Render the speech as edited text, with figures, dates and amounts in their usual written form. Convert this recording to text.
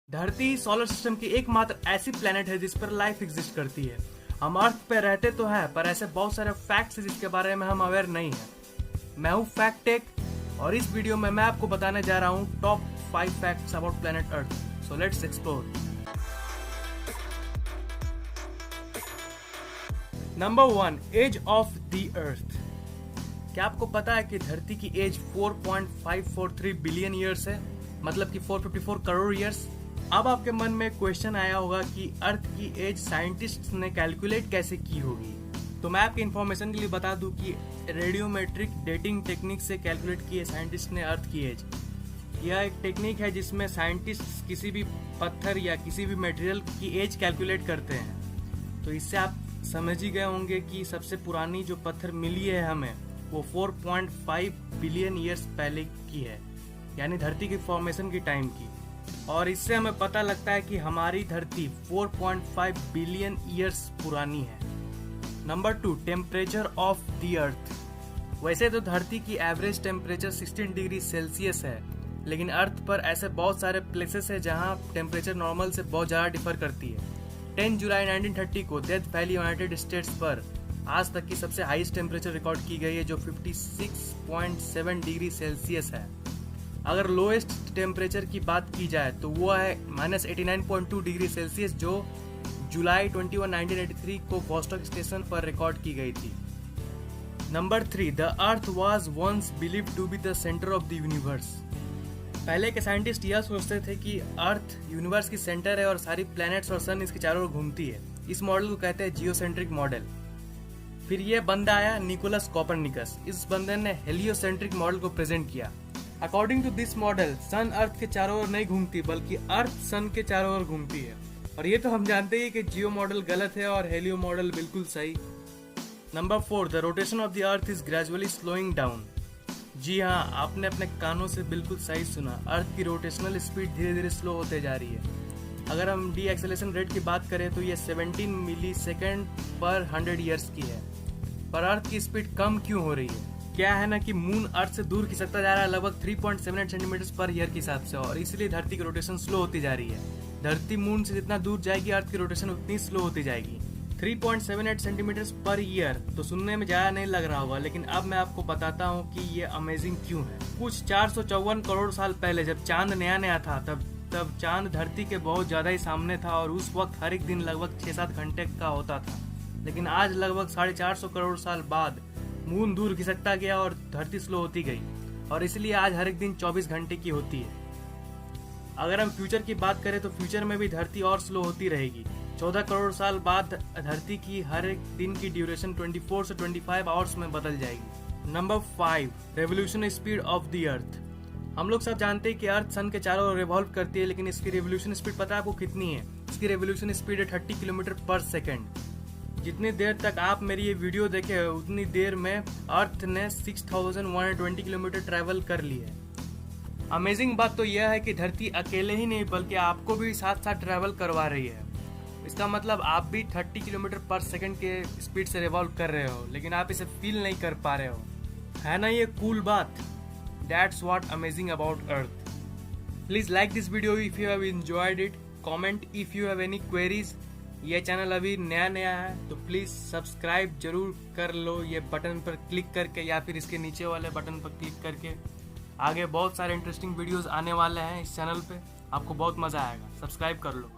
धरती solar system की एकमात्र ऐसी प्लेनेट है जिस पर लाइफ एग्जिस्ट करती है। हम अर्थ पे रहते तो हैं, पर ऐसे बहुत सारे फैक्ट्स हैं जिसके बारे में हम अवेयर नहीं है। मैं हूँ फैक्ट टेक और इस वीडियो में मैं आपको बताने जा रहा हूँ top 5 facts about planet earth. So let's explore. Number 1, age of the earth. क्या आपको पता है कि धरती की एज 4.543 बिलियन ईयर्स है, मतलब कि 454 करोड़ ईयर्स। अब आपके मन में क्वेश्चन आया होगा कि अर्थ की एज साइंटिस्ट ने कैलकुलेट कैसे की होगी। तो मैं आपके इन्फॉर्मेशन के लिए बता दूं कि रेडियोमेट्रिक डेटिंग टेक्निक से कैलकुलेट की है साइंटिस्ट ने अर्थ की एज। यह एक टेक्निक है जिसमें साइंटिस्ट किसी भी पत्थर या किसी भी मटेरियल की एज कैलकुलेट करते हैं। तो इससे आप समझ ही गए होंगे कि सबसे पुरानी जो पत्थर मिली है हमें वो 4.5 बिलियन ईयर्स पहले की है, यानी धरती की फॉर्मेशन की टाइम की। और इससे हमें पता लगता है कि हमारी धरती 4.5 बिलियन ईयर्स पुरानी है। नंबर 2, टेम्परेचर ऑफ द अर्थ। वैसे तो धरती की एवरेज टेम्परेचर 16 डिग्री सेल्सियस है, लेकिन अर्थ पर ऐसे बहुत सारे प्लेसेस है जहां टेम्परेचर नॉर्मल से बहुत ज़्यादा डिफर करती है। 10 जुलाई 1930 को डेथ वैली यूनाइटेड स्टेट्स पर आज तक की सबसे हाईएस्ट टेम्परेचर रिकॉर्ड की गई है, जो 56.7 डिग्री सेल्सियस है। अगर लोएस्ट टेम्परेचर की बात की जाए तो वो है -89.2 डिग्री सेल्सियस, जो जुलाई 21, 1983 को वोस्टॉक स्टेशन पर रिकॉर्ड की गई थी। Number 3, the earth was once believed to be the centre of the universe. पहले के साइंटिस्ट यह सोचते थे कि अर्थ यूनिवर्स की सेंटर है और सारी प्लैनेट्स और सन इसके चारों ओर घूमती है। इस मॉडल को कहते हैं जियोसेंट्रिक मॉडल। फिर यह बंदा आया निकोलस कोपरनिकस। इस बंदे ने हेलियोसेंट्रिक मॉडल को प्रेजेंट किया। अकॉर्डिंग टू दिस मॉडल सन अर्थ के चारों ओर नहीं घूमती, बल्कि अर्थ सन के चारों ओर घूमती है। और ये तो हम जानते ही कि जियो मॉडल गलत है और हेलियो मॉडल बिल्कुल सही। Number 4, the rotation of the earth is gradually slowing down. जी हाँ, आपने अपने कानों से बिल्कुल सही सुना। अर्थ की रोटेशनल स्पीड धीरे धीरे स्लो होते जा रही है। अगर हम डी एक्सेलेरेशन रेट की बात करें तो ये 17 मिली सेकेंड पर 100 ईयर्स की है। पर अर्थ की स्पीड कम क्यों हो रही है? क्या है ना कि मून अर्थ से दूर खिसकता जा रहा है, लगभग 3.78 सेंटीमीटर पर ईयर के हिसाब से, और इसलिए धरती की रोटेशन स्लो होती जा रही है। धरती मून से जितना दूर जाएगी अर्थ की रोटेशन उतनी स्लो होती जाएगी। 3.78 सेंटीमीटर पर ईयर तो सुनने में ज्यादा नहीं लग रहा होगा, लेकिन अब मैं आपको बताता हूँ कि ये अमेजिंग क्यों है। कुछ 454 करोड़ साल पहले जब चांद नया नया था, तब चांद धरती के बहुत ज्यादा ही सामने था और उस वक्त हर एक दिन लगभग 6-7 घंटे का होता था। लेकिन आज लगभग 450 करोड़ साल बाद मून दूर खिसकता गया और धरती स्लो होती गई, और इसलिए आज हर एक दिन 24 घंटे की होती है। अगर हम फ्यूचर की बात करें तो फ्यूचर में भी धरती और स्लो होती रहेगी। 14 करोड़ साल बाद धरती की हर एक दिन की ड्यूरेशन 24 से 25 आवर्स में बदल जाएगी। Number 5, revolution speed of the अर्थ। हम लोग सब जानते हैं कि अर्थ सन के चारों ओर रिवॉल्व करती है, लेकिन इसकी रेवोल्यूशन स्पीड पता है आपको कितनी है? इसकी रेवोल्यूशन स्पीड है 30 किलोमीटर पर सेकेंड। जितनी देर तक आप मेरी ये वीडियो देखे उतनी देर में अर्थ ने 6120 किलोमीटर ट्रैवल कर ली है। अमेजिंग बात तो यह है कि धरती अकेले ही नहीं बल्कि आपको भी साथ साथ ट्रैवल करवा रही है। इसका मतलब आप भी 30 किलोमीटर पर सेकंड के स्पीड से रिवॉल्व कर रहे हो, लेकिन आप इसे फील नहीं कर पा रहे हो। है ना ये कूल बात? That's what amazing about earth. Please like this video if you have enjoyed it. Comment if you have any queries. ये चैनल अभी नया नया है तो प्लीज सब्सक्राइब जरूर कर लो, ये बटन पर क्लिक करके या फिर इसके नीचे वाले बटन पर क्लिक करके। आगे बहुत सारे इंटरेस्टिंग वीडियोस आने वाले हैं इस चैनल पे, आपको बहुत मजा आएगा। सब्सक्राइब कर लो।